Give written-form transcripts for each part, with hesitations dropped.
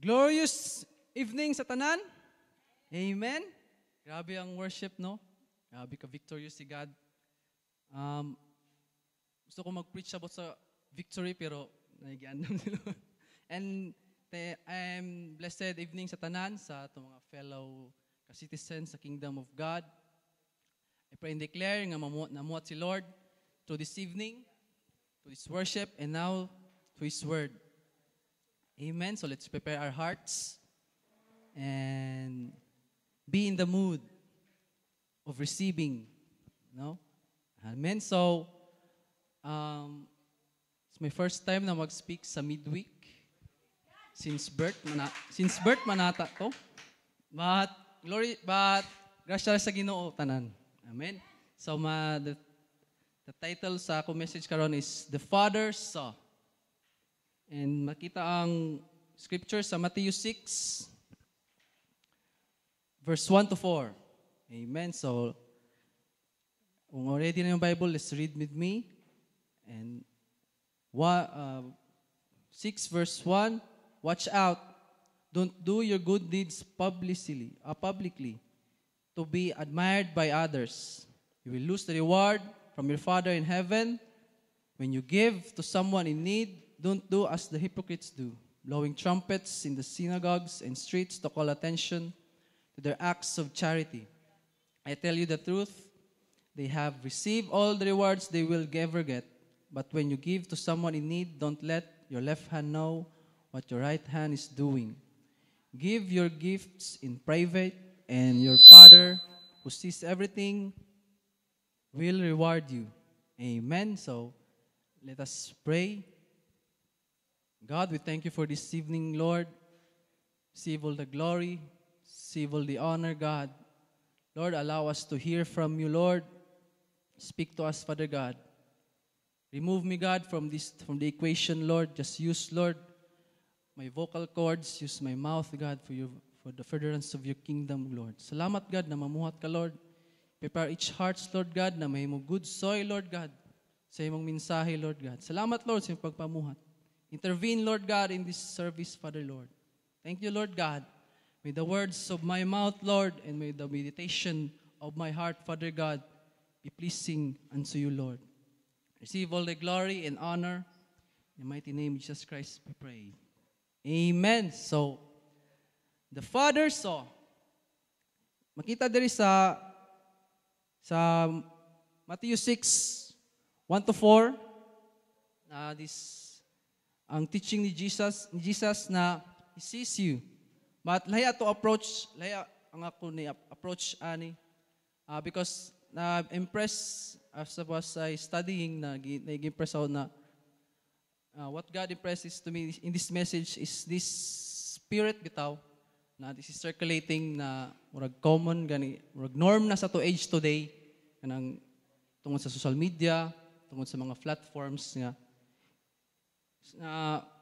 Glorious evening sa tanan. Amen. Grabe ang worship, no? Grabe ka victorious si God. Gusto ko mag-preach about sa victory pero naigiandam nila. And I'm blessed evening sa tanan sa itong mga fellow citizens sa Kingdom of God. I pray and declare nga namuhat si Lord through this evening, to His worship, and now to His word. Amen. So let's prepare our hearts and be in the mood of receiving. No? Amen. So, it's my first time na mag-speak sa midweek. Since birth manata to. But grasya sa Ginoo tanan. Amen. So the title sa ako message karon is The Father Saw. And makita ang scripture sa Matthew 6 verse 1 to 4. Amen. So kung already na yung Bible, let's read with me. And 6 verse 1, watch out. Don't do your good deeds publicly to be admired by others. You will lose the reward from your Father in heaven. When you give to someone in need, don't do as the hypocrites do, blowing trumpets in the synagogues and streets to call attention to their acts of charity. I tell you the truth, they have received all the rewards they will ever get. But when you give to someone in need, don't let your left hand know what your right hand is doing. Give your gifts in private, and your Father, who sees everything, will reward you. Amen. So, let us pray. God, we thank you for this evening, Lord. Receive all the glory, receive all the honor, God. Lord, allow us to hear from you, Lord. Speak to us, Father God. Remove me, God, from the equation, Lord. Just use, Lord, my vocal cords, use my mouth, God, for the furtherance of your kingdom, Lord. Salamat, God, na mamuhat ka, Lord. Prepare each hearts, Lord God, na may mo good soil, Lord God, sa imong mensahe, Lord God. Salamat, Lord, sa iyong pagpamuhat. Intervene, Lord God, in this service, Father, Lord. Thank you, Lord God. May the words of my mouth, Lord, and may the meditation of my heart, Father God, be pleasing unto you, Lord. Receive all the glory and honor. In the mighty name of Jesus Christ, we pray. Amen. So, the Father saw. Makita diri sa Matthew 6, 1 to 4, ang teaching ni Jesus na He sees you. But lahi to approach, ang ako ni approach ani, because na-impress as I was studying, nag-impress ako na what God impresses to me in this message is this spirit bitaw na this is circulating na murag common gani, murag norm na sa to age today kanang tungod sa social media, tungod sa mga platforms nga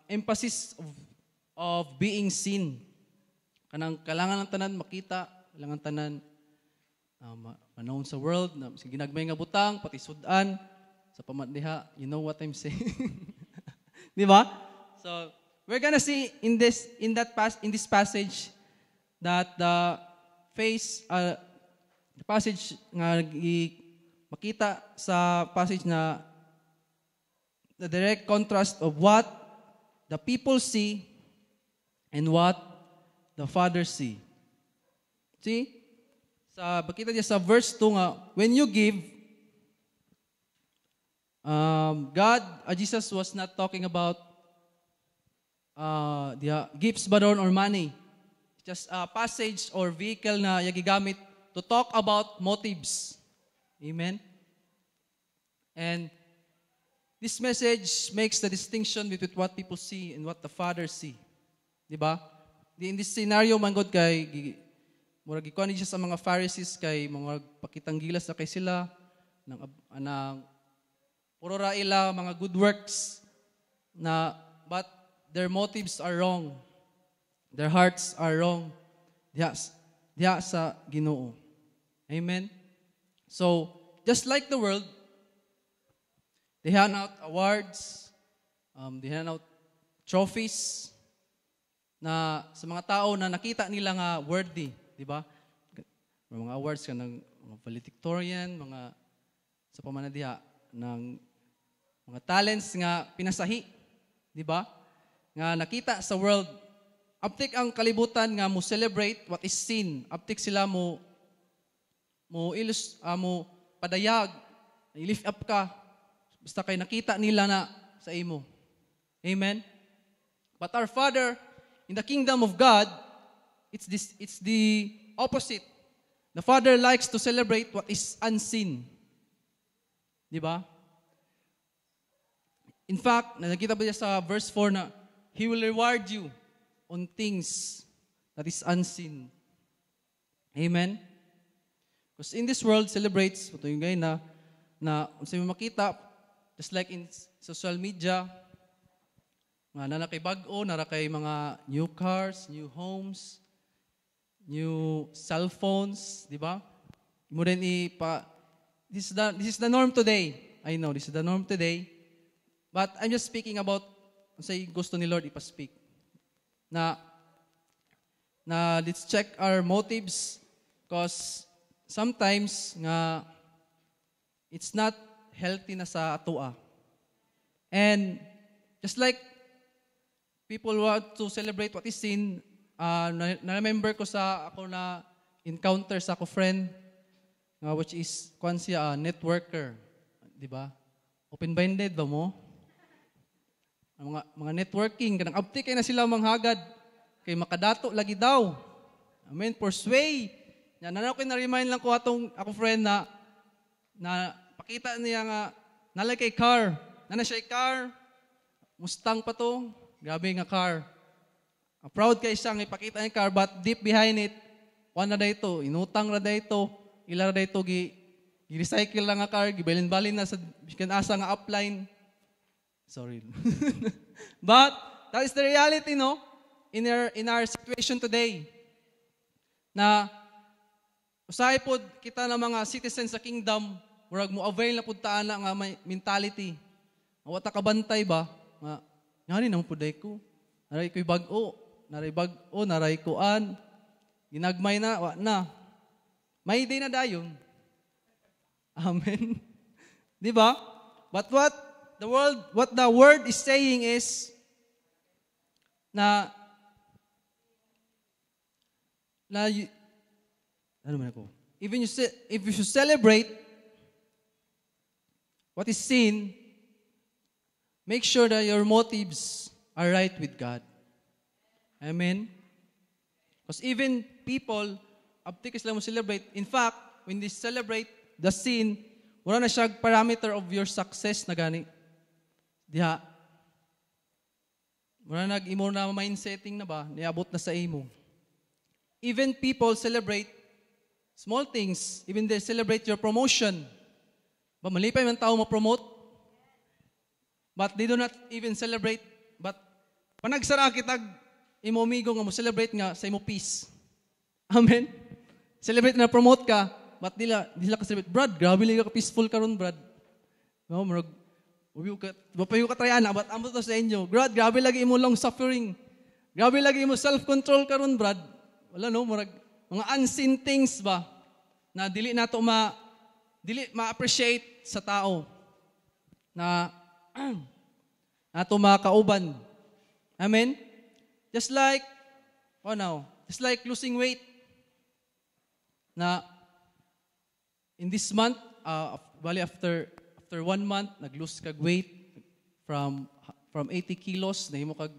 emphasis of being seen. Kanang kailangan ng tanan makita, kailangan tanan manoon sa world, na ginagmay nga butang, pati sudan, sa pamatdiha, you know what I'm saying. Di ba? So, we're gonna see in this passage that the passage nga makita sa passage na the direct contrast of what the people see and what the Father see. See? Bakita niya sa verse 2 nga, when you give, Jesus was not talking about the gifts baron or money. It's just a passage or vehicle na yagigamit to talk about motives. Amen? And this message makes the distinction between what people see and what the Father see. Diba? In this scenario, manggod kay murag ikuan siya sa mga Pharisees kay mga pakitang gilas na kay sila nang puro ra ila mga good works na but their motives are wrong. Their hearts are wrong. Diya sa Ginoo. Amen. So, just like the world, they hand out awards, they hand out trophies, na sa mga tao na nakita nila nga worthy, di ba? Mga awards ka ng mga valedictorian, mga sa pamanadiha ng mga talents nga pinasahi, di ba? Nga nakita sa world, aptik ang kalibutan nga mo celebrate what is sin. Aptik sila mo padayag, i-lift up ka. Basta kay nakita nila na sa imo. Amen. But our Father in the kingdom of God, it's the opposite. The Father likes to celebrate what is unseen. Di ba? In fact, nakita ba niya sa verse 4 na He will reward you on things that is unseen. Amen? Because in this world, celebrates, ito yung ngayon na kung sa'yo makita, just like in social media, na kay bago, nara kay mga new cars, new homes, new cell phones, di ba? Mo rin this is the norm today. I know, this is the norm today. But I'm just speaking about, say, gusto ni Lord ipa-speak. Na let's check our motives because sometimes nga it's not healthy na sa atua. And just like people want to celebrate what is sin, na-remember ko sa ako na encounter sa ako friend, which is kwan siya, networker. Di ba? Open-minded ba mo? Mga networking, kanang abti kay na sila manghagad. Kay makadato lagi daw. Amen. Persuade. Yan, ko na-remind lang ko ako friend na pakita niya nga, nalay kay car. Nana siya car. Mustang pa to. Grabe nga car. Proud kay siyang ipakita niya car, but deep behind it, na dito, inutang na dito, ila na dito, gi-recycle lang nga car, gibalin-balin na sa asa nga upline. Sorry. But, that is the reality, no? In our situation today. Na, usahay po kita na mga citizens sa kingdom, murag mo avail na puntaan na nga mentality. Wata kabantay ba? Nga naman po day ko. Naray ko'y bago. Naray ko'an. Ginagmay na, wa na. May day na dayon. Amen. Di ba? But what the word is saying is if you celebrate what is sin, make sure that your motives are right with God. Amen? Because even people, abtikis lang mo celebrate. In fact, when they celebrate the sin, wala na siya parameter of your success na gani. Diha. Wala nag-imo na mindsetting na ba? Niabot na sa imo. Even people celebrate small things. Even they celebrate your promotion. Ba, malipay man tao ma-promote. But they do not even celebrate. But panagsara kitag imo amigo nga mo celebrate nga sa imo peace. Amen. Celebrate na promote ka, but dila ka celebrate. Brad, grabe lang ka peaceful karon, Brad. No, murag Bapayo ka trayana, but amo to sa inyo. Brad, grabe lagi imo long suffering. Grabe lagi imo self-control karon, Brad. Wala no, murag mga unseen things ba na dili ma-appreciate sa tao na nato makauban. Amen. Just like losing weight. Na in this month, after 1 month, nag-lose kag weight from 80 kilos, nahimo kag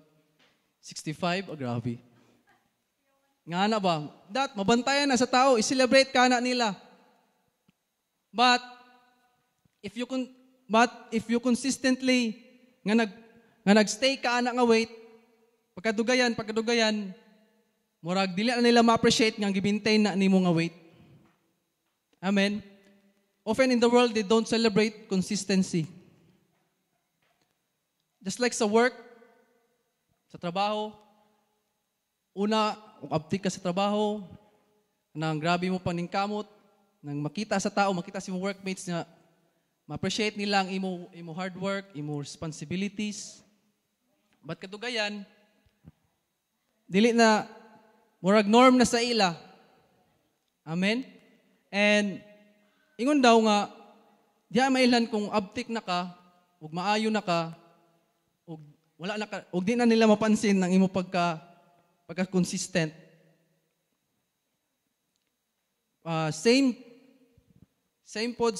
65. Oh, grabe. Nga na ba? Mabantayan na sa tao, i-celebrate ka na nila. But if you consistently nga nagstay ka na nga weight, pagkadugayan, murag dili na nila ma-appreciate nga gibintay na nimo nga weight. Amen. Often in the world, they don't celebrate consistency. Just like sa work, sa trabaho, una, kung abtik ka sa trabaho, nang grabe mo paningkamot, nang makita sa tao, makita sa mga workmates na ma-appreciate nila ang imo hard work, imo responsibilities. But kadugayan, dili na murag norm na sa ila. Amen. And ingon daw nga diha mailan kung abtik na ka ug maayo na ka ug wala na ka ug di na nila mapansin ang imo pagka consistent. Same pod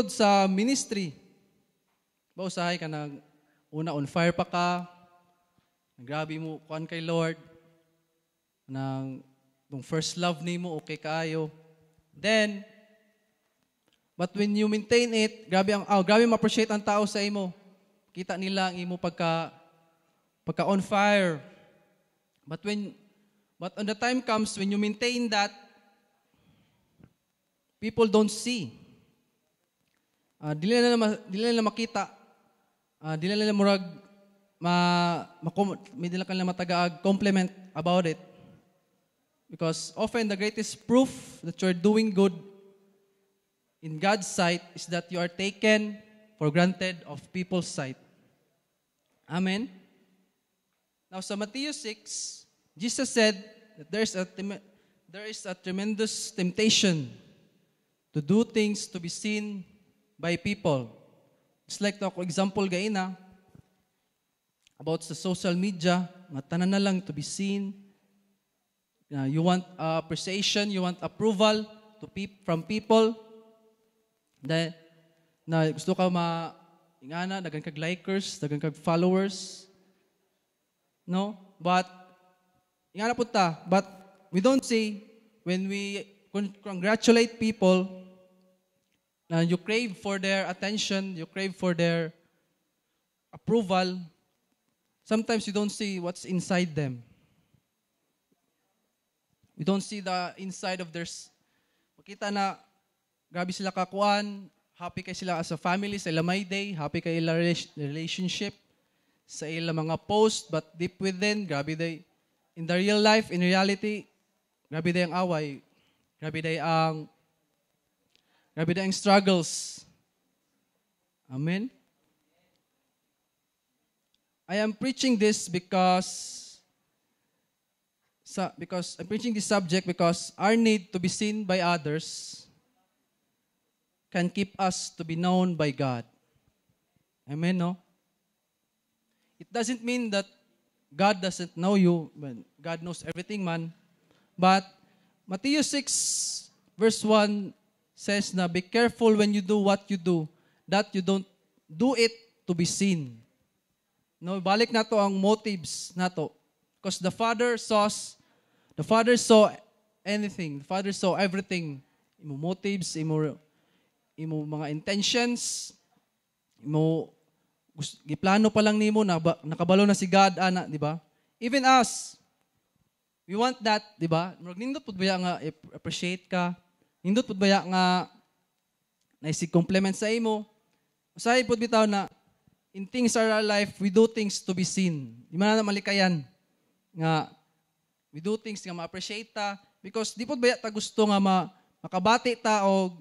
sa ministry. Ba usahay ka nag una on fire pa ka. Grabe mo kuan kay Lord. Nang first love nimo okay kaayo. Then but when you maintain it, grabe ma-appreciate ang tao sa imo. Kita nila ang imo pagka on fire. But when the time comes when you maintain that, people don't see. Dili nila makita. Dili nila murag may dila kanila matagaag compliment about it. Because often the greatest proof that you're doing good in God's sight is that you are taken for granted of people's sight. Amen. Now sa Matthew 6, Jesus said that there is a tremendous temptation to do things to be seen by people. It's like ako example gaina about sa social media, tanan na lang to be seen. You want appreciation, you want approval from people. Na gusto ka ingana, dagan kag likers, dagan kag followers. No? But ingana punta, but we don't say when we congratulate people, you crave for their attention, you crave for their approval. Sometimes you don't see what's inside them. We don't see the inside of theirs. Makita na grabe sila kakuan, happy kay sila as a family, sa ila may day, happy kay ila relationship, sa ila mga post, but deep within, grabe day, in the real life, in reality, grabe day ang away, grabe day ang struggles. Amen? I am preaching this because I'm preaching this subject because our need to be seen by others can keep us to be known by God. Amen, no? It doesn't mean that God doesn't know you. God knows everything, man. But Matthew 6 verse 1 says na, be careful when you do what you do, that you don't do it to be seen. No, balik na to ang motives na to. Because the Father saw anything. The Father saw everything. Imo motives, imo mga intentions, giplano pa lang nimo nakabalo na si God ana, di ba? Even us, we want that, di ba? Nindot pud baya nga appreciate ka. Nindot pud baya nga naisig compliment sa imo. Usahay pud bitaw na in things in our life, we do things to be seen. Di man na malikayan nga we do things nga ma-appreciate ta because di pud baya ta gusto nga makabati ta o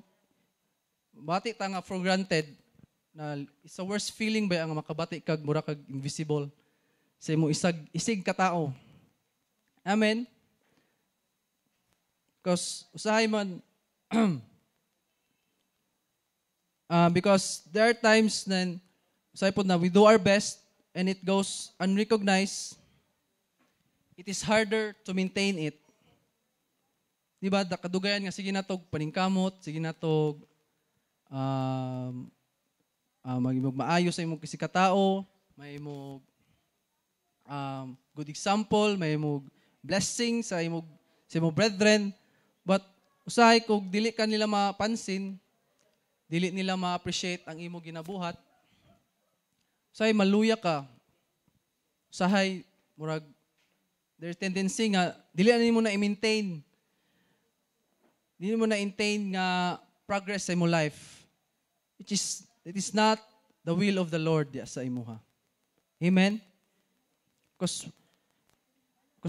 bati ta nga for granted na it's a worst feeling ba ang makabati kag mura kag invisible sa imong isig ka tao. Amen. Because usahay man because there are times na usahay pod na we do our best and it goes unrecognized. It is harder to maintain it. Di ba? Kadugayan nga sige na tog paningkamot, sige na tog magimog maayo sa imong katao, may imong good example, may imong blessing sa imong brethren, but usahay kog dili ka nila mapansin, dili nila ma-appreciate ang imong ginabuhat, usahay maluya ka, usahay murag there's tendency nga dili na nimo na i-maintain, dili mo na maintain nga progress sa imong life. It is not the will of the Lord sa imuha. Amen? Because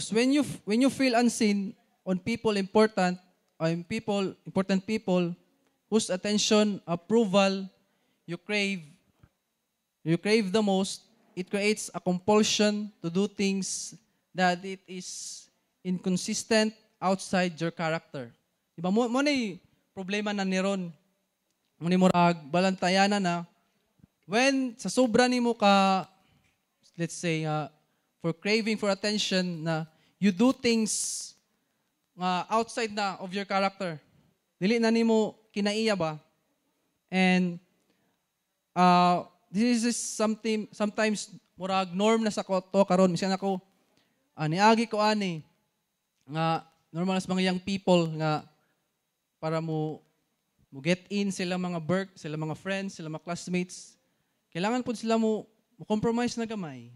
when you feel unseen on important people whose attention, approval you crave the most, it creates a compulsion to do things that it is inconsistent outside your character. Diba? Mo na problema na niron. Mo ni murag balantayanan na when sa sobra nimo ka, let's say, for craving for attention na you do things outside na of your character. Dili na nimo kinaiya ba? And this is something sometimes murag norm na sa ko to karon miskan ako niagi ko ani nga normal as mga young people nga para mo get in sila mga work, sila mga friends, sila mga classmates. Kailangan po sila mo compromise na gamay.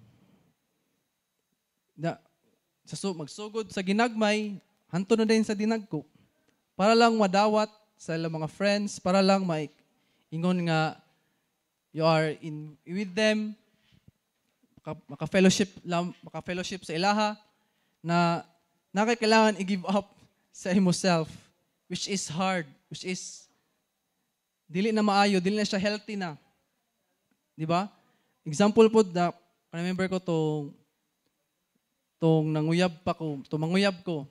Magsugod sa ginagmay, hanto na din sa dinagko. Para lang madawat sa ilang mga friends, para lang ingon nga you are with them, maka-fellowship sa ilaha, na kailangan i-give up sa self, which is hard, which is dili na maayo, dili na siya healthy na. Di ba? Example po, remember ko tong manguyab ko,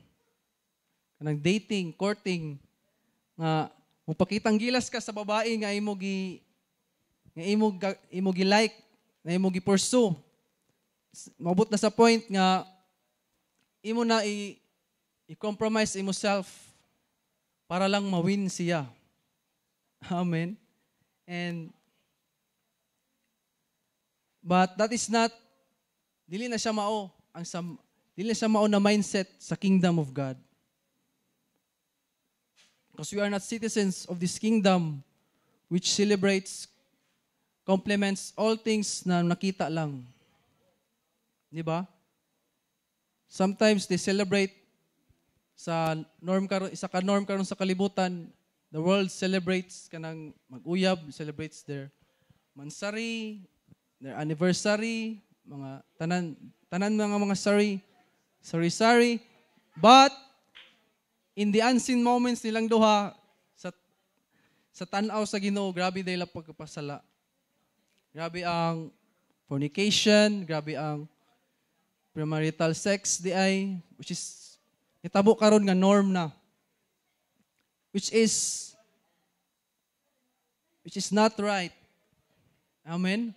kanang dating, courting, nga mupakitang gilas ka sa babae nga imo gi-like, nga imo gi-pursue. Mabot na sa point nga imo na i-compromise imo self para lang ma-win siya. Amen. But that is not, dili na siya mao na mindset sa kingdom of God. Because we are not citizens of this kingdom which celebrates, complements all things na nakita lang. Di ba? Sometimes they celebrate isa ka norm karon sa kalibutan. The world celebrates kanang mag-uyab, celebrates their mansari, their anniversary, mga tanan mga sari. But in the unseen moments nilang duha sa tanaw sa Ginoo, grabe dayla pagkapasala. Grabe ang fornication, grabe ang premarital sex which is itabo karon nga norm na. Which is not right. Amen.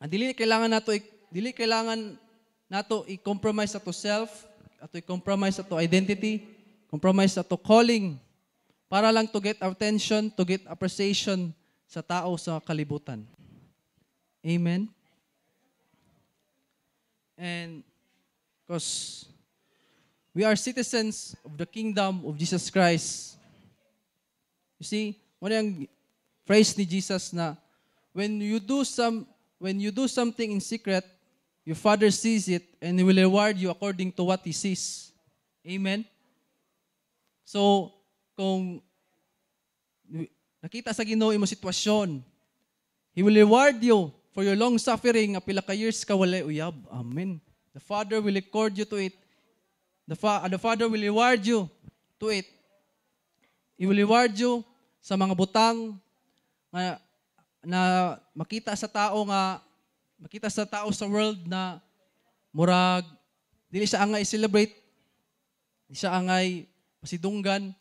Dili kailangan nato i-compromise ato self, ato i-compromise ato identity, compromise ato calling para lang to get attention, to get appreciation sa tao sa kalibutan. Amen. And because we are citizens of the kingdom of Jesus Christ. You see, one yung phrase ni Jesus na when you do something in secret, your Father sees it and He will reward you according to what He sees. Amen? So, kung nakita sa Ginoo imo sitwasyon, He will reward you for your long suffering nga pila ka years ka walay uyab. Amen. The Father will record you to it. The Father will reward you to it. He will reward you sa mga butang na makita sa tao sa world na murag dili siya angay celebrate, dili siya angay pasidunggan,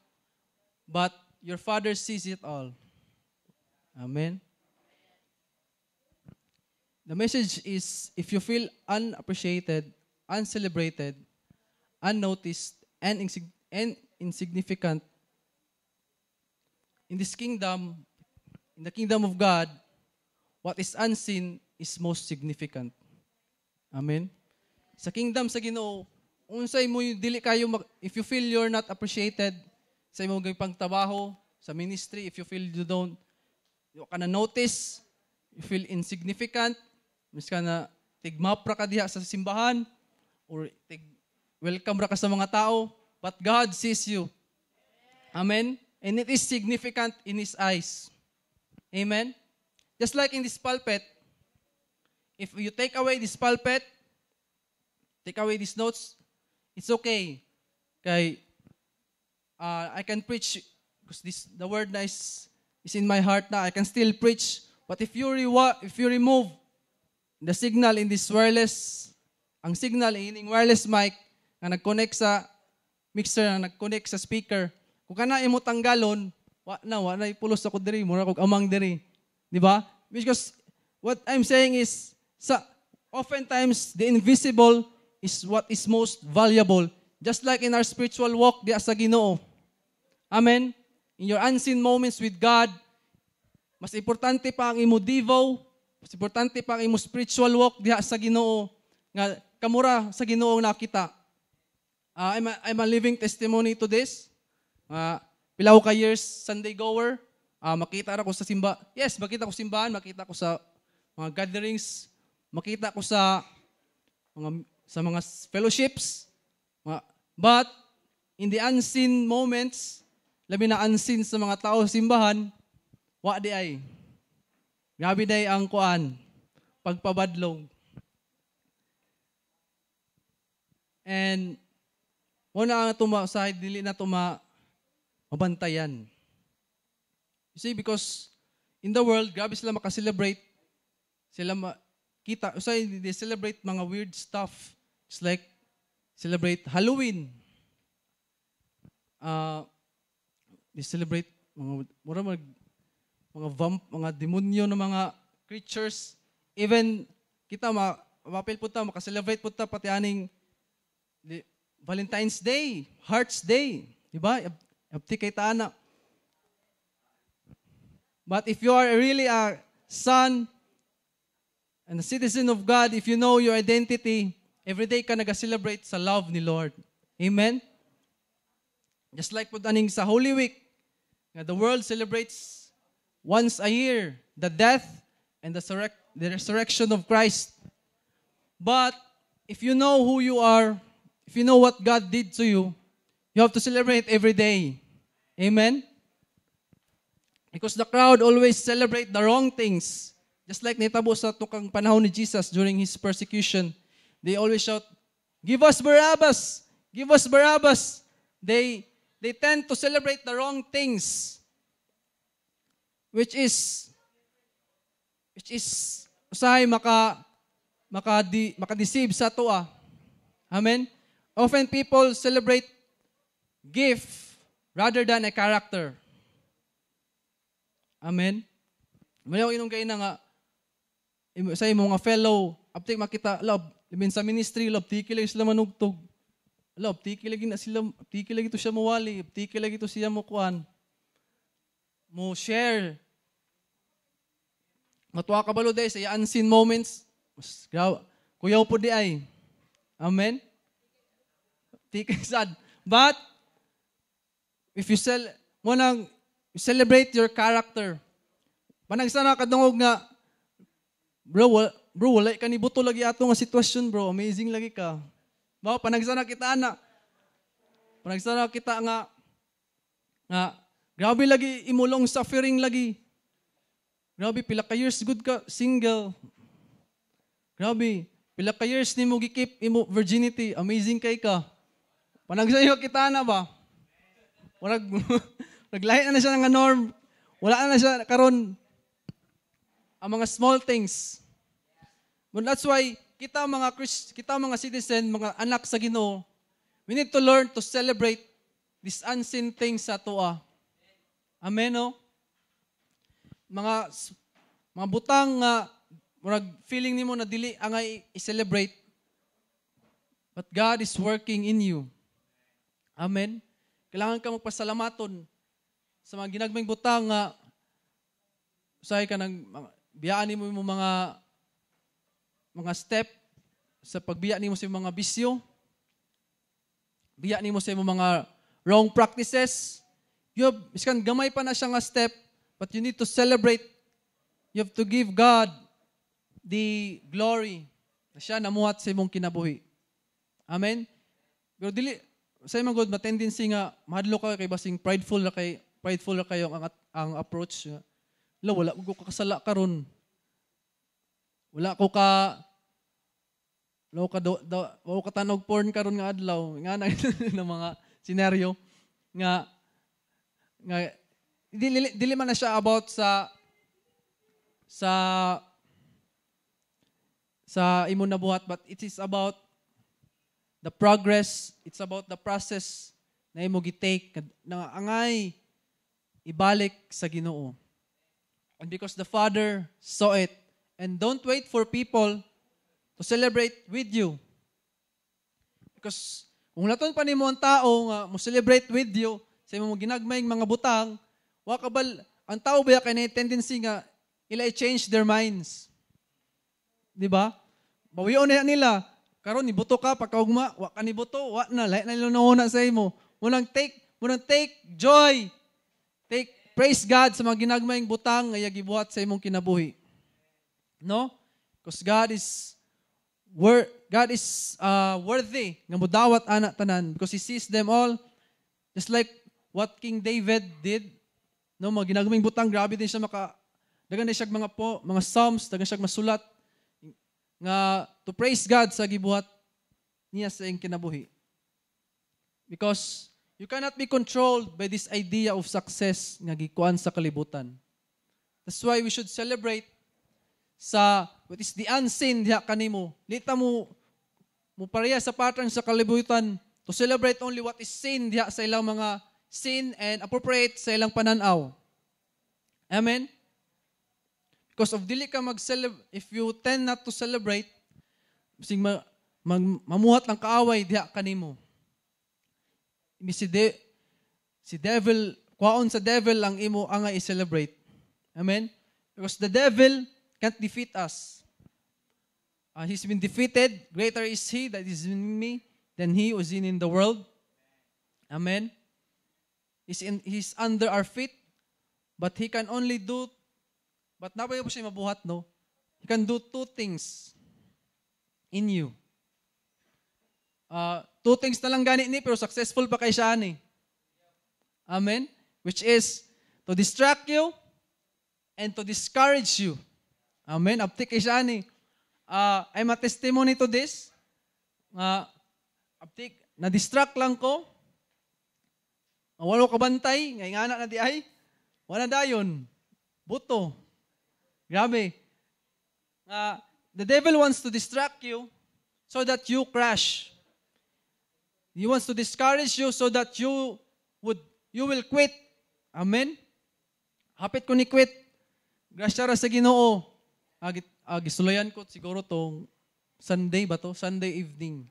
but your Father sees it all. Amen. The message is, if you feel unappreciated, uncelebrated, unnoticed, and insignificant in this kingdom, in the kingdom of God, what is unseen is most significant. Amen. Sa kingdom sa Ginoo, unsay mo dili kayo if you feel you're not appreciated sa imong pangtrabaho, sa ministry, if you feel you ka na notice, you feel insignificant, miska na tigmap ra ka diha sa simbahan, or welcome ra ka sa mga tao, but God sees you. Amen? And it is significant in His eyes. Amen? Just like in this pulpit, if you take away this pulpit, take away these notes, it's okay. Kay, I can preach, because the word na is in my heart na, I can still preach. But if you remove the signal in this wireless, ang signal ining wireless mic nga nag-connect sa mixer, nga nag-connect sa speaker. Kung kana imo tanggalon, wa na ipulos ako diri, mura kog amang diri. Di ba? Because what I'm saying is, oftentimes the invisible is what is most valuable. Just like in our spiritual walk diya sa Ginoo. Amen? In your unseen moments with God, mas importante pa ang imo devo, mas importante pa ang imo spiritual walk diha sa Ginoo nga kamura sa Ginoo nakita. I'm a living testimony to this. Pilaw ka years Sunday goer. Makita ko sa simba. Yes, makita ko simbahan, makita ko sa mga gatherings, makita ko sa mga fellowships. But in the unseen moments, labi na unseen sa mga tao sa simbahan, wa di ay. Grabe day ang kuan, pagpabadlong. And wala nga sahid dili na mabantayan. You see, because in the world, grabe sila makaselebrate. Sila makita, they celebrate mga weird stuff. It's like, celebrate Halloween. They celebrate mga mga demonyo na mga creatures. Even kita mapil po ta, makaselebrate po ta pati aning Valentine's Day, Hearts Day. Diba? Abti kay taana. But if you are really a son and a citizen of God, if you know your identity, every day ka nag-celebrate sa love ni Lord. Amen? Just like po aning sa Holy Week, the world celebrates once a year the death and the resurrection of Christ. But if you know who you are, if you know what God did to you, you have to celebrate every day. Amen? Because the crowd always celebrate the wrong things. Just like nitabo sa tukang panahon ni Jesus during His persecution. They always shout, "Give us Barabbas! Give us Barabbas!" They tend to celebrate the wrong things. Which is usahay makadeceive sa toa. Amen? Often people celebrate gift rather than a character. Amen? Mayaw inong kayo na nga, sa mga fellow, aptik makita, love, limin sa ministry, love, tiki lagi sila manugtog. Love, tiki lagi ito siya mawali, tiki lagi ito siya mukuan. Mo share. Matuwa ka balo day sa unseen moments. Kuyaw po di ay. Amen? Tiki sad. But, if you celebrate your character. Panagsana kadungog nga, bro, wala ka ni buto lagi ato nga sitwasyon, bro. Amazing lagi ka. Ba, panagsana kita anak. Panagsana kita nga grabe lagi imulong suffering lagi. Grabe pila ka years good ka single. Grabe, pila ka years nimo gikeep imo virginity. Amazing kay ka. Panagsana kita na ba? Naglahi na siya ng norm. Wala na siya karon ang mga small things. But that's why kita mga citizen, mga anak sa Ginoo, we need to learn to celebrate these unseen things sa toa. Amen, no? Mga butang nga feeling nimo na dili ang i-celebrate. But God is working in you. Amen. Kailangan ka magpasalamaton sa mga ginagming butang nga usahay ka ng biyaan nimo mga step sa pagbiya nimo sa mga bisyo. Biya nimo sa mga wrong practices. Iskan gamay pa na siya nga step, but you need to celebrate. You have to give God the glory na siya namuhat sa imong kinabuhi. Amen? Pero dili, sa imong God, ma-tendency nga, mahadlo ka kay basing prideful na kayo ang approach. Wala ko kakasala karon. Wala ko tanog porn karon nga adlaw. Nga na mga senaryo nga dili man na siya about sa sa imo nabuhat, but it is about the progress, it's about the process na imo gitake na angay ibalik sa Ginoo. And because the Father saw it, and don't wait for people to celebrate with you. Because kung laton pa nimo ang tao nga mo celebrate with you sa imong ginagmayng mga butang, wa kabal ang tao ba kay na tendency nga ila i-change their minds. Di ba? Bawion na nila. Karon nibuto ka pagkaugma, wa ka nibuto, wa na lahi na lunona sa imo. Munang take joy. Take praise God sa mga ginagmayng butang nga gibuhat sa imong kinabuhi. No? Because God is worthy nga modawat ana tanan because He sees them all just like what King David did. No, mga ginagmayng butang, grabe din siya dagan na siya mga psalms, dagan siya masulat nga to praise God sa gibuhat niya sa iyang kinabuhi. Because you cannot be controlled by this idea of success nga gikuan sa kalibutan. That's why we should celebrate sa what is the unseen diha kanimo. Lita mo pareha sa pattern sa kalibutan to celebrate only what is seen diha sa ilang mga seen and appropriate sa ilang pananaw. Amen? Because of dili ka if you tend not to celebrate, bising mamuhat ng kaaway diha kanimo. Si devil, kwaon sa devil ang imo angay i-celebrate. Amen? Because the devil can't defeat us. He's been defeated. Greater is He that is in me than he who is in the world. Amen? He's under our feet, but He can only do, but napay po siya mabuhat, no? He can do two things in you. Two things na lang gani ni, pero successful pa kay siya ni. Amen? Which is, to distract you and to discourage you. Amen? Aptik kay siya ni. I'm a testimony to this. Aptik, na-distract lang ko. Walo ka bantay, ngay nga na di ay. Wala dayon. Buto. Grabe. The devil wants to distract you so that you crash. He wants to discourage you so that you will quit. Amen? Hapit ko ni quit. Grasya ra sa Ginoo. Gisulayan ko siguro tong Sunday ba to? Sunday evening.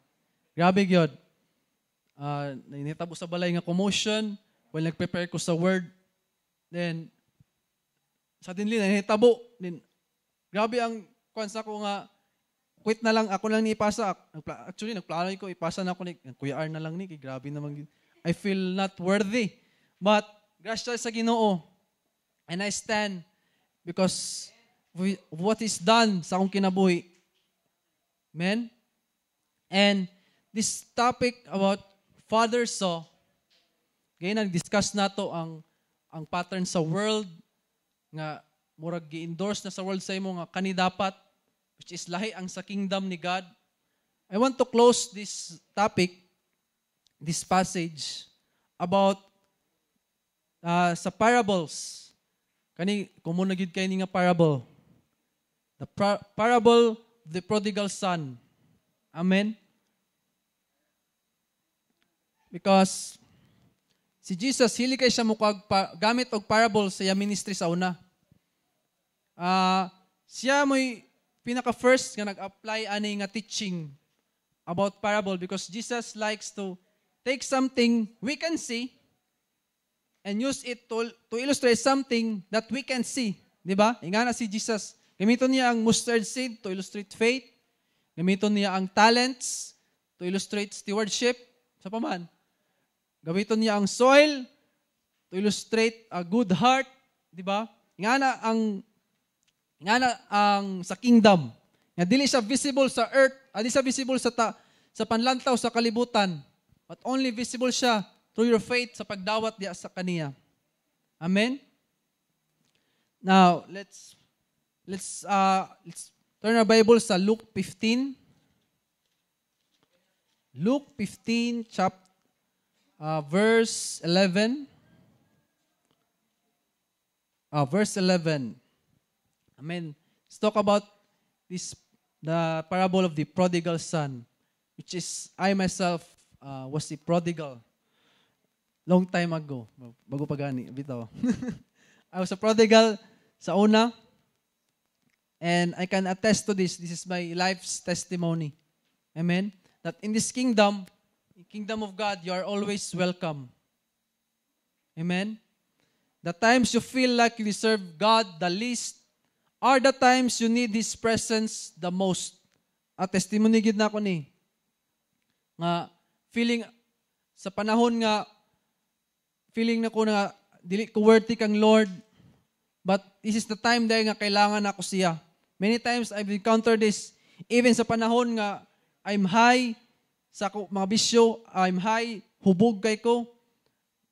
Grabe gyud. Nainitabo sa balay nga commotion while nag-prepare ko sa word. Then suddenly nainitabo. Then grabe ang kwansa ko nga quit na lang ako lang ni ipasa. Actually nagplano ko ipasa na ako ni Kuya R na lang ni kay grabe naman. I feel not worthy. But grasya sa Ginoo. And I stand because what is done sa akong kinabuhi. Amen? And this topic about Father saw, kaya nag-discuss na to ang pattern sa world, nga murag gi-endorse na sa world sa imo nga kani dapat, which is lahi ang sa kingdom ni God. I want to close this topic, this passage, about sa parables. Kani, kumo na gid kay ni nga parable. The parable of the prodigal son. Amen? Because si Jesus, hili kay siya mukag gamit og parable sa iya ministry sa una. Siya mo'y pinaka-first nga nag-apply ani nga teaching about parable because Jesus likes to take something we can see and use it to illustrate something that we can see. Diba? Ingana si Jesus. Gamiton niya ang mustard seed to illustrate faith. Gamiton niya ang talents to illustrate stewardship. Sa paman. Gamiton niya ang soil to illustrate a good heart. Diba? Ingana ang sa kingdom. Nga dili siya visible sa earth, di siya visible sa panlantaw sa kalibutan, but only visible siya through your faith sa pagdawat diya sa kaniya. Amen. Now, let's turn our Bible sa Luke 15. Luke 15 verse 11. Verse 11. Amen. Let's talk about the parable of the prodigal son, which is I myself was the prodigal long time ago. Bago pa gani, bitaw. I was a prodigal sa una, and I can attest to this. This is my life's testimony. Amen? That in this kingdom of God, you are always welcome. Amen? The times you feel like you deserve God the least are the times you need His presence the most. At testimony gid na ko ni. Nga, feeling, sa panahon nga, feeling na ko na, dili ko worthy kang Lord, but this is the time dahil nga kailangan ako siya. Many times I've encountered this, even sa panahon nga, I'm high, sa mga bisyo, I'm high, hubog kay ko,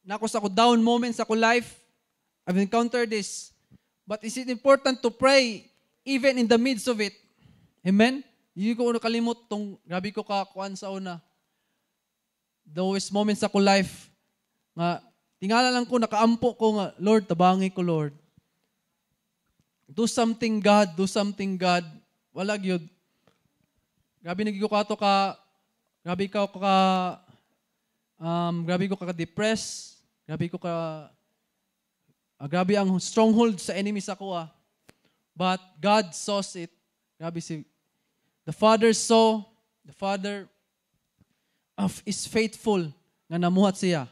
nako sa ko down moments sa ko life, I've encountered this. But is it important to pray even in the midst of it? Amen? Hindi ko nakalimot tong grabe ko kakuan sa una. Those moments sa ko life nga tingala lang ko nakaampo ko nga Lord tabangi ko Lord. Do something God, do something God. Wala gyud. Grabe nagiko kato ka grabe ko ka depressed. Grabe ang stronghold sa enemies ako But God saw it. Grabe the Father is faithful nga namuhat siya.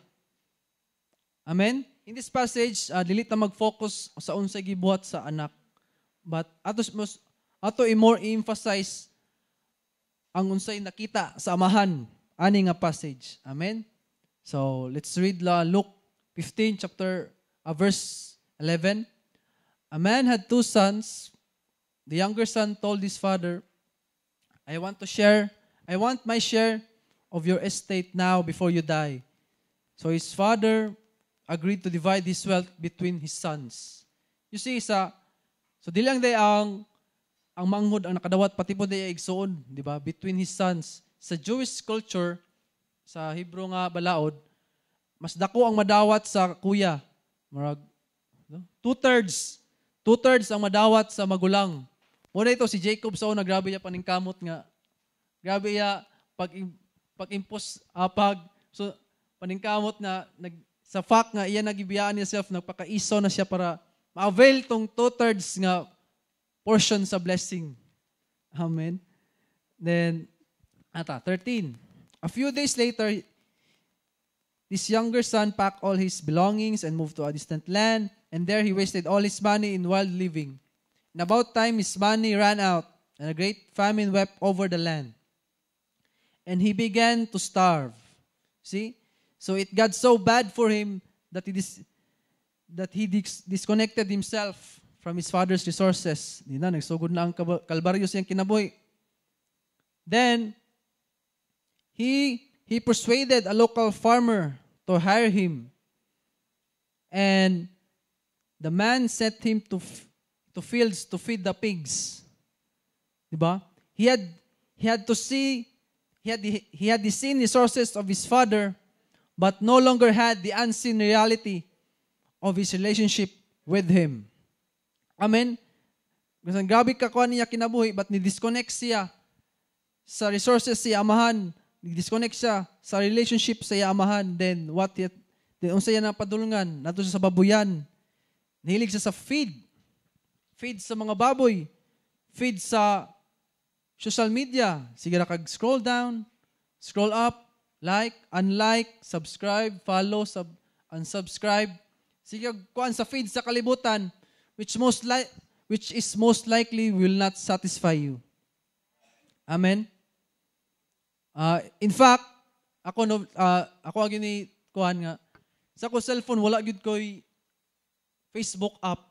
Amen? In this passage, dili ta mag-focus sa unsay gibuhat sa anak. But ato i-more emphasize ang unsay nakita sa amahan ani nga passage. Amen? So, let's read Luke 15 verse 11. A man had 2 sons. The younger son told his father, I want my share of your estate now before you die. So his father agreed to divide his wealth between his sons. You see, so di lang day ang manghod ang nakadawat, pati po day igsoon, di ba? Between his sons. Sa Jewish culture, sa Hebrew nga balaod, mas dako ang madawat sa kuya. Marag, no? Two-thirds ang madawat sa magulang. Muna ito, si Jacob sa una, grabe niya paningkamot nga. Grabe niya pag-impose, paningkamot na, sa fact nga, iya nagibiyaan niya self, nagpakaiso na siya para ma-avail tong 2/3 nga portion sa blessing. Amen. Then, 13. A few days later, this younger son packed all his belongings and moved to a distant land, and there he wasted all his money in wild living. In about time, his money ran out, and a great famine wept over the land. And he began to starve. See? So it got so bad for him that he disconnected himself from his father's resources. Di na, nagsugod na ang kalbaryo siyang kinabuhi. Then, he persuaded a local farmer to hire him. And the man sent him to fields to feed the pigs. Diba? He had the seen resources of his father, but no longer had the unseen reality of his relationship with him. Amen? Kasi grabe kakuha niya kinabuhi, but ni-disconnect siya sa resources siya amahan. Ni-disconnect siya sa relationship sa amahan. Then unsa yan ang padulungan? Nato siya sa babuyan. Nahilig siya sa feed. Feed sa mga baboy. Feed sa social media. Sige na kag-scroll down, scroll up, like, unlike, subscribe, follow, unsubscribe. Sige kuan sa feed sa kalibutan, which is most likely will not satisfy you. Amen? In fact, ako agini kuan nga, sa ko cellphone, wala gyud ko'y Facebook app.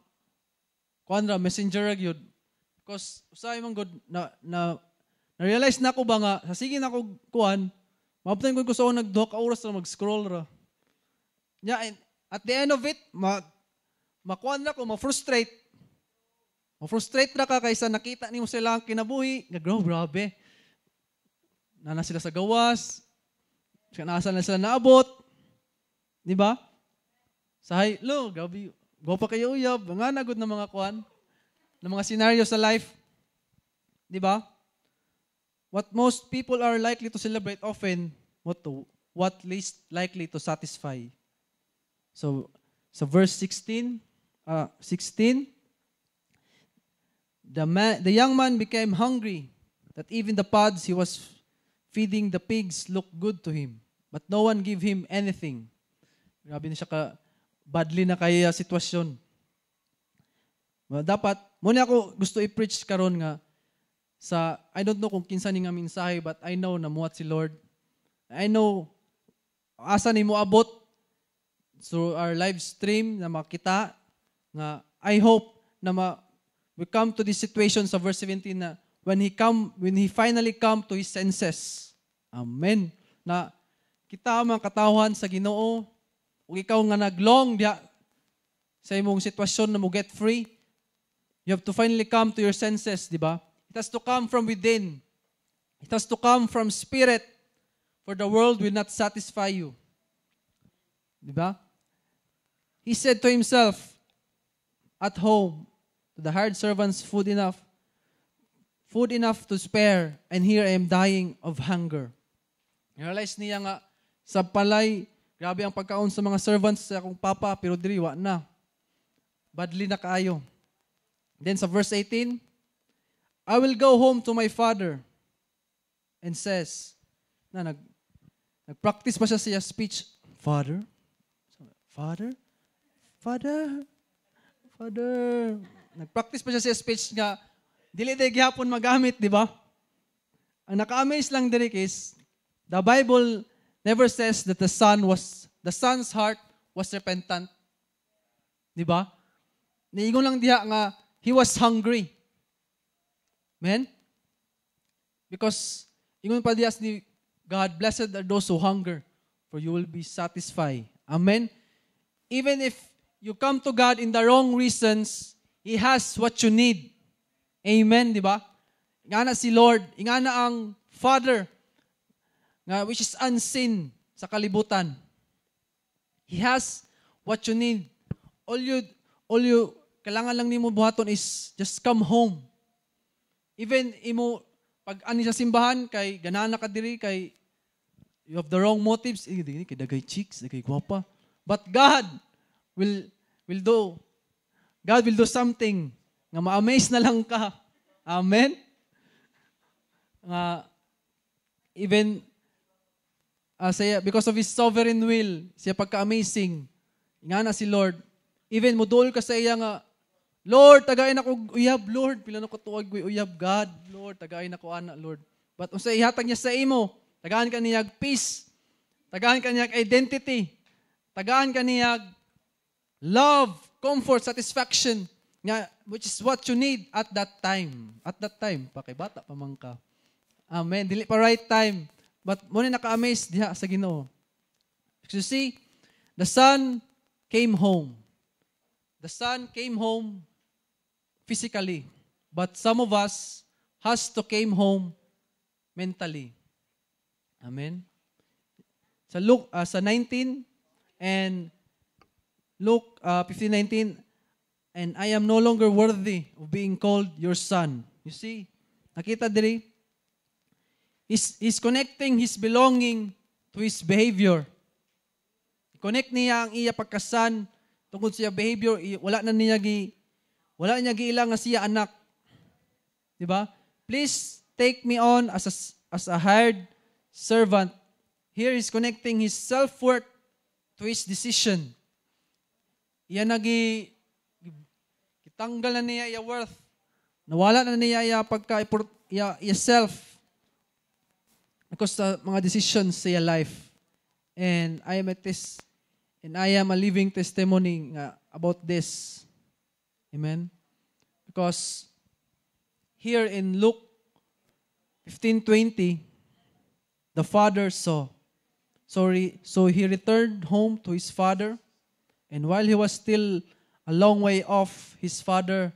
Kuan ra, messenger ra gyud. Because, usay man good, na-realize na ko ba nga, sige na ko kuan, mabutang ko sa nagduha ka oras na mag-scroll ra. Yeah, and at the end of it, makuan na ko, ma-frustrate. Ma-frustrate na ka kaysa nakita niyo sila ang kinabuhi. Grabe. Nana sila sa gawas. Nasa na sila naabot. Di ba? Sahay, grabe. Go pa kayo uyab. Nga nagod na mga kuan. Na mga scenario sa life. Di ba? what most people are likely to celebrate often, what least likely to satisfy. So verse 16, the young man became hungry, that even the pods he was feeding the pigs looked good to him. But no one gave him anything. Grabe na siya badly na kaya sitwasyon. Well, dapat, muna ako gusto i-preach karon nga I don't know kung kinsa ni nga mensahe, but I know na muwat si Lord. I know asa ni mo abot through our live stream na makita nga I hope na we come to this situation sa verse 17 na when he finally come to his senses. Amen. Na kita ang katawhan sa Ginoo, ug ikaw nga naglong diha sa imong sitwasyon na mo get free, you have to finally come to your senses, di ba? It has to come from within. It has to come from spirit, for the world will not satisfy you. Di ba? He said to himself, at home, to the hired servants, food enough to spare, and here I am dying of hunger. Realize niya nga, sa palay, grabe ang pagkaon sa mga servants sa akong papa, pero diri, wa na. Badly na kaayo. Then sa verse 18, I will go home to my father, and says, nag-practice pa siya speech, Father, nag-practice pa siya sa speech nga, dili tayo gihapon magamit, di ba? Ang naka-amaze lang diri is, the Bible never says that the son's heart was repentant. Di ba? Niingon lang diha nga, he was hungry. Amen? Because, ingon pa diha ni God, blessed are those who hunger, for you will be satisfied. Amen? Even if you come to God in the wrong reasons, He has what you need. Amen, di ba? Ingana si Lord, ingana ang Father, which is unseen sa kalibutan. He has what you need. All you kailangan lang nimo buhaton is just come home. Even imo pag ani sa simbahan kay ganahan ka diri kay you have the wrong motives, kay dagay chicks, dagay gwapa. But God will do something nga ma-amaze na lang ka. Amen. Even because of His sovereign will, siya pagka-amazing. Ingana si Lord. Even modul ka sa iya nga, Lord, tagayin ako uyab, Lord. Pila na ko tuwag uyab, God. Lord, tagayin ako ana, Lord. But unsa ihatag niya sa imo, tagaan ka niyag peace. Tagaan ka niyag identity. Tagaan ka niyag love, comfort, satisfaction, which is what you need at that time. At that time, pakibata pa man ka. Amen. Dili pa right time. But muna naka-amaze diha sa Ginoo. You see, the son came home. The son came home physically. But some of us has to came home mentally. Amen. Sa Luke sa 19 and Luke 15:19, and I am no longer worthy of being called your son. You see, nakita diri, he's connecting his belonging to his behavior. Connect niya ang iya pagkasan tungkol siya behavior, wala niya giilang nga siya anak. Di ba? Please take me on as a hired servant. Here he's connecting his self-worth to his decision. Iyan kitanggal na niya iya worth. Nawala na niya iya iya self because sa mga decisions sa iya life. And I am a living testimony about this. Amen? Because here in Luke 15:20, the father saw. So he returned home to his father, and while he was still a long way off, his father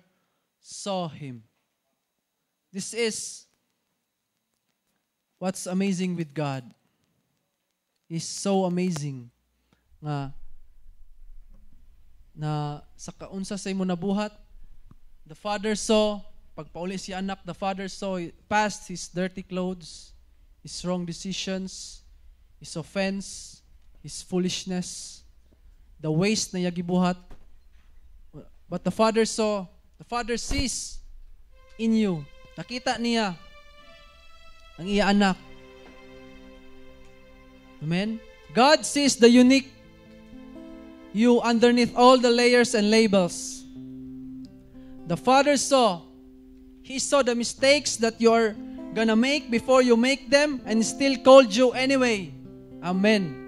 saw him. This is what's amazing with God. He's so amazing na sa kaunsa sa imo nabuhat, the father saw pagpauli si anak, the father saw past his dirty clothes, his wrong decisions, his offense, his foolishness, the waste na yagibuhat. But the father sees in you. Nakita niya ang iya anak. Amen? God sees the unique you underneath all the layers and labels. The father He saw the mistakes that you're gonna make before you make them and still called you anyway. Amen.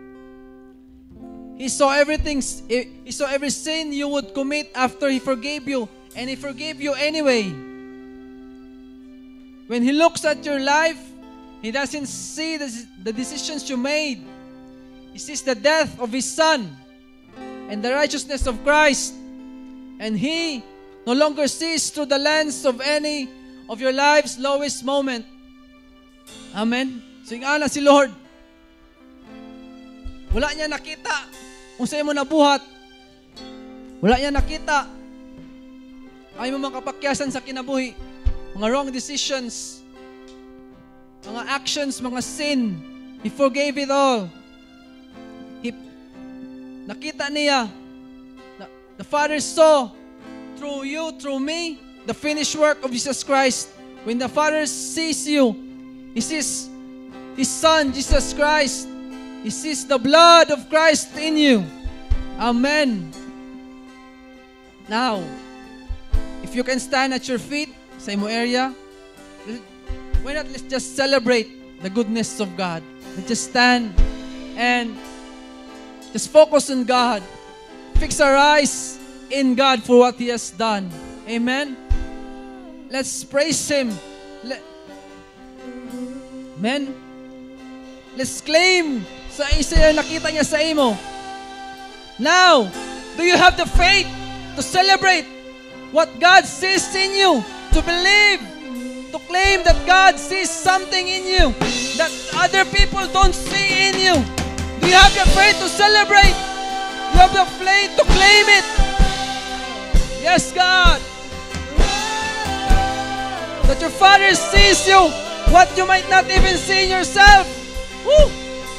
He saw everything. He saw every sin you would commit after He forgave you, and He forgave you anyway. When He looks at your life, He doesn't see the decisions you made. He sees the death of His Son and the righteousness of Christ. And He no longer sees through the lens of any of your life's lowest moment. Amen. Singala si Lord. Wala niya nakita kung sa'yo mo nabuhat. Wala niya nakita ay mo mga kapakyasan sa kinabuhi. Mga wrong decisions, mga actions, mga sin. He forgave it all. Nakita niya. The Father saw through you, through me, the finished work of Jesus Christ. When the Father sees you, He sees His Son, Jesus Christ. He sees the blood of Christ in you. Amen. Now, if you can stand at your feet, sa imo area, why not let's just celebrate the goodness of God. Let's just stand and just focus on God. Fix our eyes in God for what He has done. Amen? Let's praise Him. Amen? Let's claim sa isa nakita niya sa imo. Now, do you have the faith to celebrate what God sees in you? To believe, to claim that God sees something in you that other people don't see in you. Do you have the faith to celebrate? You have the faith to claim it. Yes, God. That your Father sees you, what you might not even see in yourself. Woo!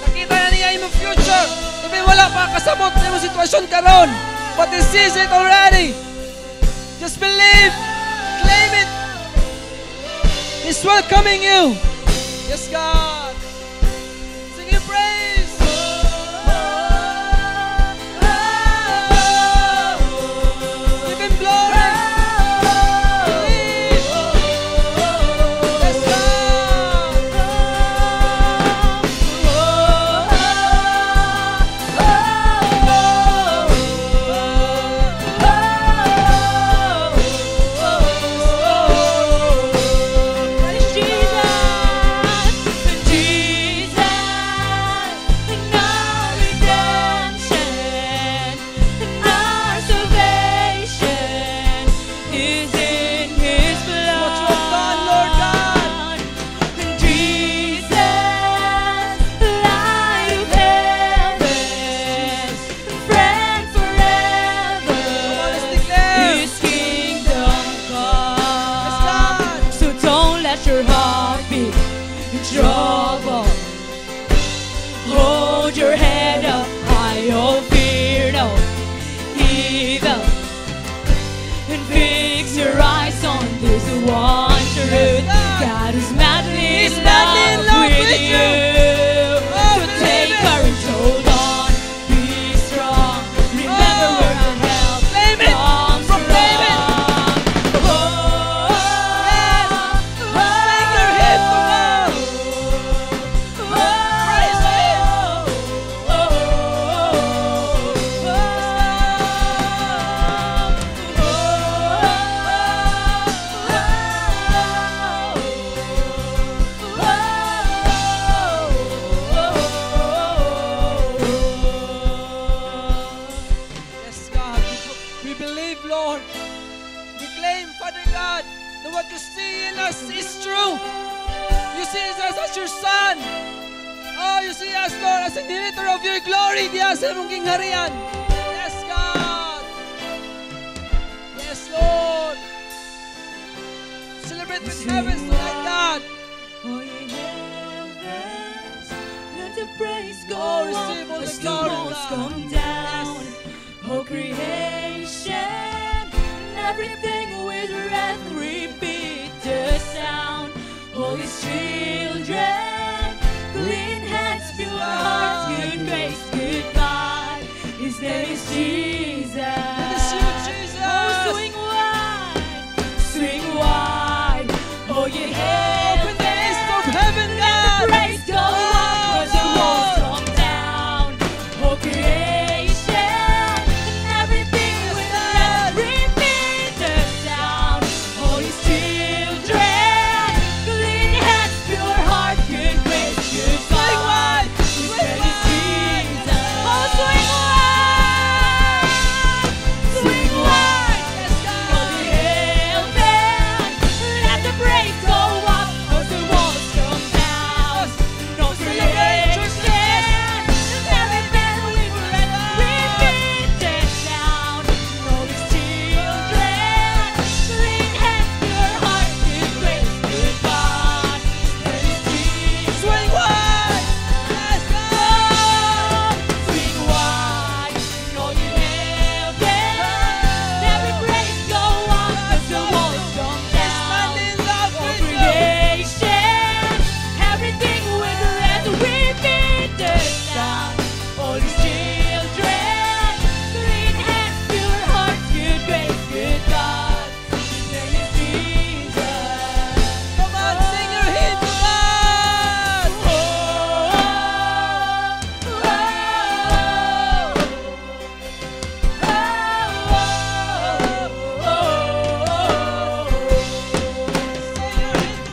Nakita na niya yung future. Sabi, wala pa kasabot sa yung sitwasyon karon. But He sees it already. Just believe. Claim it. He's welcoming you. Yes, God. Sing your praise. Give Him glory. Believe. Yes, God. Praise Jesus, and our redemption, and our salvation is in His blood. What you have done, Lord God. And Jesus, light of heaven, friend forever, Let's declare. His kingdom Yes, come. God. So don't let your heart be in trouble. Hold your head up high, oh fear no evil. And fix your eyes on this one truth. God is madly in love with you. So take courage, hold on, be strong. Remember where your help Claim it. comes Proclaim it. from. Make your head to God. Praise Him. Yes, God. We believe, Lord. We claim, Father God, that what you see in us is true. You see us as your Son. Oh, you see us, Lord, as a inheritor of your glory. Diya sa mong kingharian. Yes, God. Yes, Lord. it with heavens tonight, God. Oh, ye heavens, let the praise go Oh, up receive all the as the glory, walls God. come down. Oh, creation, everything with wrath repeat the sound. Oh, his children, clean hands, pure hearts, good grace, good God. His name is Jesus. It's you, Jesus. Oh, swing wide, oh, ye heavens. Open the east of heaven, Let God. the praise go up as the walls come down. Oh, creation, everything with us repeat the sound. Oh, his children, clean hands, pure heart, good grace, good Swing God. wide. His Swing name is wide. Jesus. Oh, swing wide, swing wide. Yes, Oh, God. the heaven, let the praise go up as the walls come down. No creation, everything we repeat the sound. Oh, his children, clean hands, pure heart, good grace, good God. His name is Jesus. Swing wide. Yes, God. Swing wide, know you heaven. Every praise go up as the walls come down. Standing love Oh, with you. creation, everything with let repeat the sound. All his children, clean hands, pure hearts, good grace, good God. His name is Jesus. Come on, sing your hymn to God.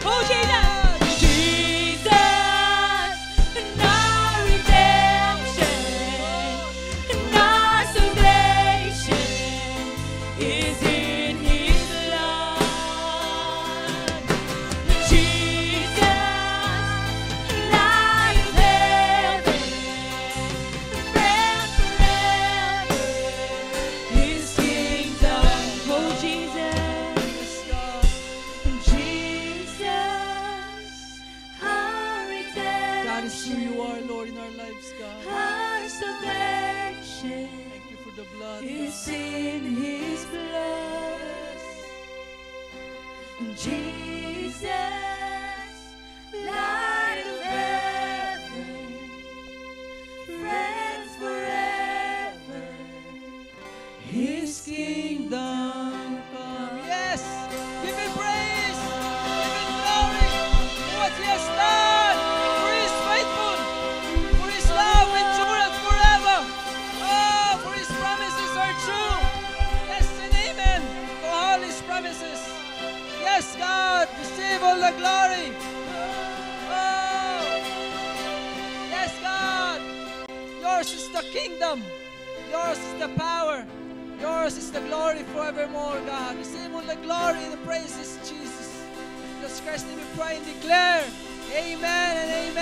Oh, Jesus, Jesus, and our redemption, and our salvation is in His blood. Jesus, light of heaven, friend forever, His kingdom. Oh, Jesus, Jesus, our redemption. God is who you are, Lord, in our lives, God. Our salvation Thank you for the blood, is God. in His blood. Jesus, light of heaven, friends forever. His kingdom come. Yes. Give him praise. Give him glory for what he has done. For he is faithful. For his love endureth forever. Oh, for his promises are true. Yes and amen to all his promises. Yes, God. Receive all the glory. Oh. Yes, God. Yours is the kingdom. Yours is the power. Yours is the glory forevermore, God. Receive all the glory and the praises, Jesus. Jesus Christ, we pray and declare. Amen and amen.